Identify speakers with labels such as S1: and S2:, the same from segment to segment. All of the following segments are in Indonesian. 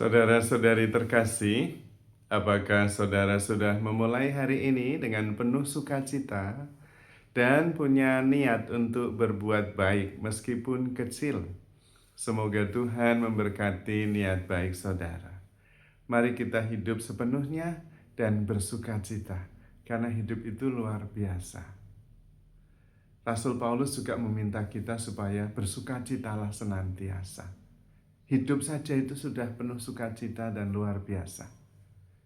S1: Saudara-saudari terkasih, apakah saudara sudah memulai hari ini dengan penuh sukacita dan punya niat untuk berbuat baik meskipun kecil? Semoga Tuhan memberkati niat baik saudara. Mari kita hidup sepenuhnya dan bersukacita, karena hidup itu luar biasa. Rasul Paulus juga meminta kita supaya bersukacitalah senantiasa. Hidup saja itu sudah penuh sukacita dan luar biasa.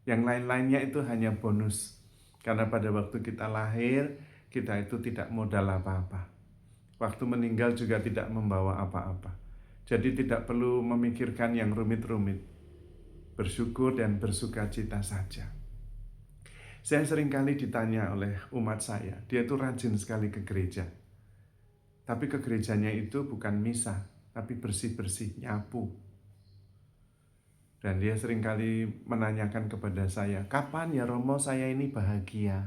S1: Yang lain-lainnya itu hanya bonus. Karena pada waktu kita lahir, kita itu tidak modal apa-apa. Waktu meninggal juga tidak membawa apa-apa. Jadi tidak perlu memikirkan yang rumit-rumit. Bersyukur dan bersukacita saja. Saya seringkali ditanya oleh umat saya, dia itu rajin sekali ke gereja. Tapi ke gerejanya itu bukan misa, tapi bersih-bersih, nyapu. Dan dia seringkali menanyakan kepada saya, kapan ya Romo saya ini bahagia?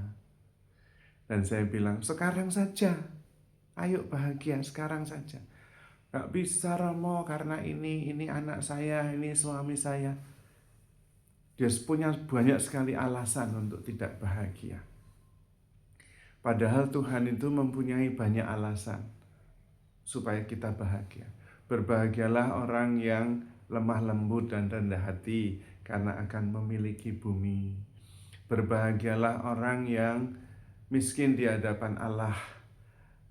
S1: Dan saya bilang, sekarang saja. Ayo bahagia sekarang saja. Gak bisa Romo karena ini anak saya, ini suami saya. Dia punya banyak sekali alasan untuk tidak bahagia. Padahal Tuhan itu mempunyai banyak alasan supaya kita bahagia. Berbahagialah orang yang lemah lembut dan rendah hati, karena akan memiliki bumi. Berbahagialah orang yang miskin di hadapan Allah,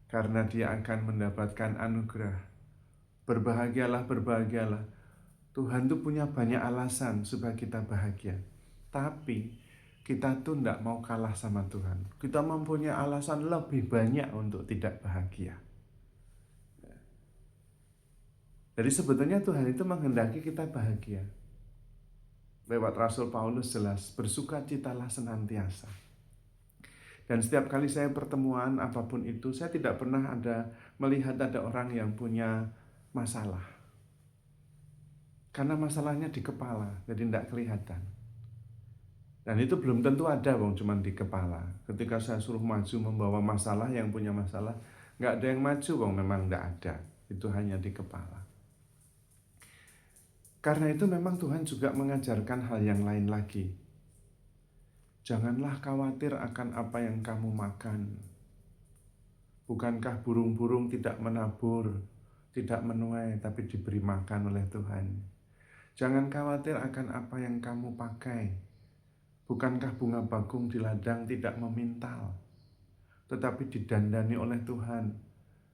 S1: karena dia akan mendapatkan anugerah. Berbahagialah. Tuhan tuh punya banyak alasan supaya kita bahagia. Tapi kita tuh tidak mau kalah sama Tuhan. Kita mempunyai alasan lebih banyak untuk tidak bahagia. Jadi sebetulnya Tuhan itu menghendaki kita bahagia. Lewat Rasul Paulus jelas, bersukacitalah senantiasa. Dan setiap kali saya pertemuan apapun itu, saya tidak pernah melihat ada orang yang punya masalah. Karena masalahnya di kepala, jadi tidak kelihatan. Dan itu belum tentu ada, cuma di kepala. Ketika saya suruh maju membawa masalah, yang punya masalah, nggak ada yang maju, memang nggak ada. Itu hanya di kepala. Karena itu memang Tuhan juga mengajarkan hal yang lain lagi. Janganlah khawatir akan apa yang kamu makan. Bukankah burung-burung tidak menabur, tidak menuai, tapi diberi makan oleh Tuhan? Jangan khawatir akan apa yang kamu pakai. Bukankah bunga bakung di ladang tidak memintal, tetapi didandani oleh Tuhan,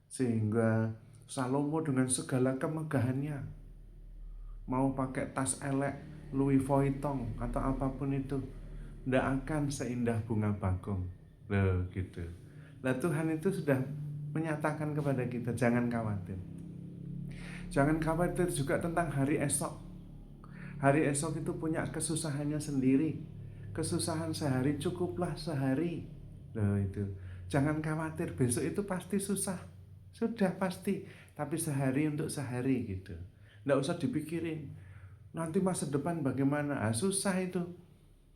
S1: sehingga Salomo dengan segala kemegahannya mau pakai tas elek Louis Vuitton atau apapun itu, tidak akan seindah bunga bakung. Loh gitu. Nah Tuhan itu sudah menyatakan kepada kita, jangan khawatir. Jangan khawatir juga tentang hari esok. Hari esok itu punya kesusahannya sendiri. Kesusahan sehari cukuplah sehari. Loh itu. Jangan khawatir, besok itu pasti susah. Sudah pasti. Tapi sehari untuk sehari gitu. Nggak usah dipikirin nanti masa depan bagaimana. Susah itu.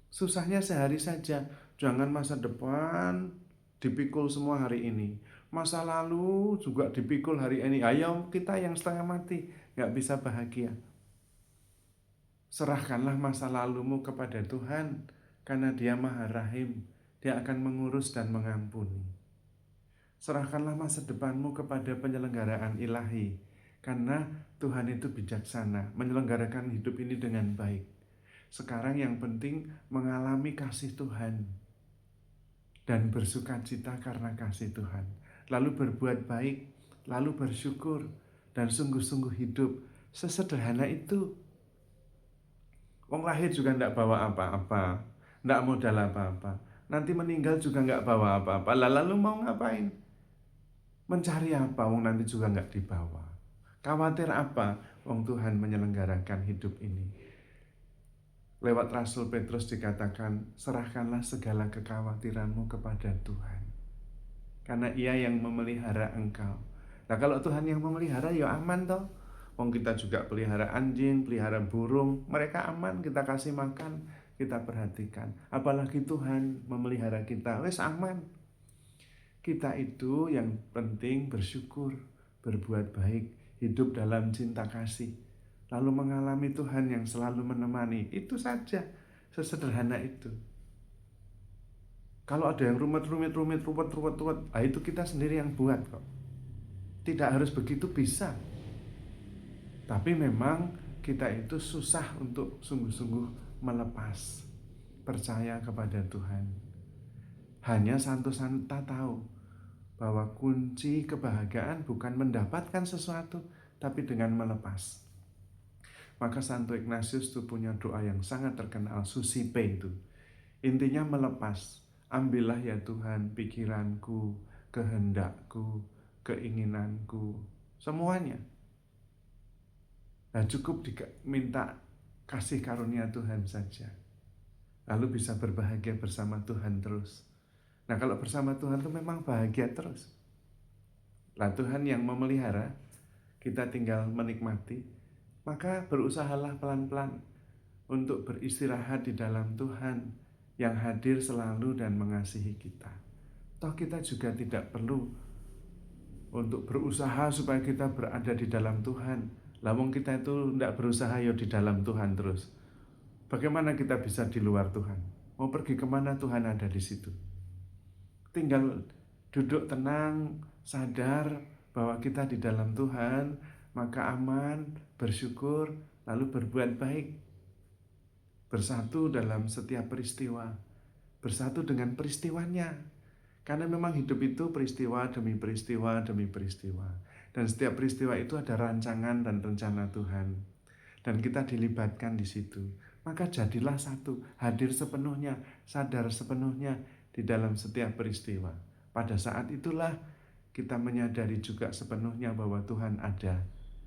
S1: Susahnya sehari saja. Jangan masa depan dipikul semua hari ini. Masa lalu juga dipikul hari ini. Ayo kita yang setengah mati nggak bisa bahagia. Serahkanlah masa lalumu kepada Tuhan, karena Dia Maha Rahim. Dia akan mengurus dan mengampuni. Serahkanlah masa depanmu kepada penyelenggaraan ilahi, karena Tuhan itu bijaksana, menyelenggarakan hidup ini dengan baik. Sekarang yang penting mengalami kasih Tuhan dan bersukacita karena kasih Tuhan. Lalu berbuat baik, lalu bersyukur, dan sungguh-sungguh hidup. Sesederhana itu. Wong lahir juga tidak bawa apa-apa, tidak modal apa-apa. Nanti meninggal juga nggak bawa apa-apa. Lalu mau ngapain? Mencari apa? Wong nanti juga nggak dibawa. Khawatir apa? Wong Tuhan menyelenggarakan hidup ini. Lewat Rasul Petrus dikatakan, serahkanlah segala kekhawatiranmu kepada Tuhan, karena Ia yang memelihara engkau. Nah kalau Tuhan yang memelihara, ya aman toh. Wong kita juga pelihara anjing, pelihara burung, mereka aman, kita kasih makan, kita perhatikan. Apalagi Tuhan memelihara kita, wes aman. Kita itu yang penting bersyukur, berbuat baik, hidup dalam cinta kasih. lalu mengalami Tuhan yang selalu menemani. Itu saja, sesederhana itu. Kalau ada yang rumet, itu kita sendiri yang buat kok. Tidak harus begitu, bisa. Tapi memang kita itu susah untuk sungguh-sungguh melepas, percaya kepada Tuhan. Hanya Santo Santa tahu bahwa kunci kebahagiaan bukan mendapatkan sesuatu, tapi dengan melepas. Maka Santo Ignatius itu punya doa yang sangat terkenal, Susipe itu. Intinya melepas. Ambillah ya Tuhan pikiranku, kehendakku, keinginanku, semuanya. Nah, cukup minta kasih karunia Tuhan saja. Lalu bisa berbahagia bersama Tuhan terus. Nah, kalau bersama Tuhan itu memang bahagia terus. Lah Tuhan yang memelihara, kita tinggal menikmati. Maka berusahalah pelan-pelan untuk beristirahat di dalam Tuhan yang hadir selalu dan mengasihi kita. Toh kita juga tidak perlu untuk berusaha supaya kita berada di dalam Tuhan. Lawang kita itu tidak berusaha ya di dalam Tuhan terus. Bagaimana kita bisa di luar Tuhan? Mau pergi kemana, Tuhan ada di situ. Tinggal duduk tenang, sadar bahwa kita di dalam Tuhan, maka aman, bersyukur, lalu berbuat baik. Bersatu dalam setiap peristiwa, bersatu dengan peristiwanya. Karena memang hidup itu peristiwa demi peristiwa demi peristiwa. Dan setiap peristiwa itu ada rancangan dan rencana Tuhan. Dan kita dilibatkan di situ. Maka jadilah satu, hadir sepenuhnya, sadar sepenuhnya di dalam setiap peristiwa. Pada saat itulah kita menyadari juga sepenuhnya bahwa Tuhan ada.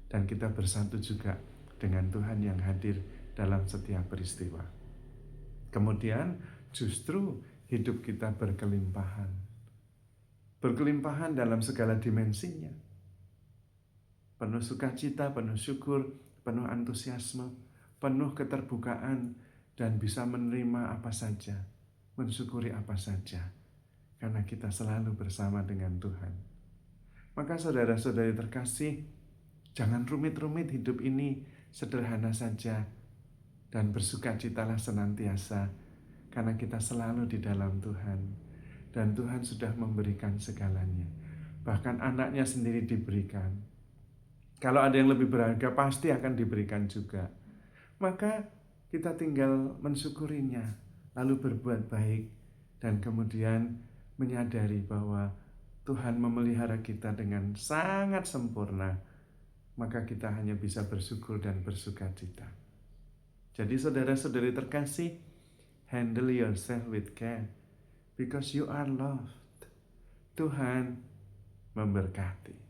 S1: Dan kita bersatu juga dengan Tuhan yang hadir dalam setiap peristiwa. Kemudian justru hidup kita berkelimpahan. Berkelimpahan dalam segala dimensinya. Penuh sukacita, penuh syukur, penuh antusiasme, penuh keterbukaan, dan bisa menerima apa saja, mensyukuri apa saja, karena kita selalu bersama dengan Tuhan. Maka saudara-saudari terkasih, jangan rumit-rumit hidup ini, sederhana saja, dan bersukacitalah senantiasa, karena kita selalu di dalam Tuhan, dan Tuhan sudah memberikan segalanya. Bahkan anaknya sendiri diberikan. Kalau ada yang lebih berharga, pasti akan diberikan juga. Maka kita tinggal mensyukurinya, lalu berbuat baik, dan kemudian menyadari bahwa Tuhan memelihara kita dengan sangat sempurna. Maka kita hanya bisa bersyukur dan bersukacita. Jadi saudara-saudari terkasih, handle yourself with care, because you are loved. Tuhan memberkati.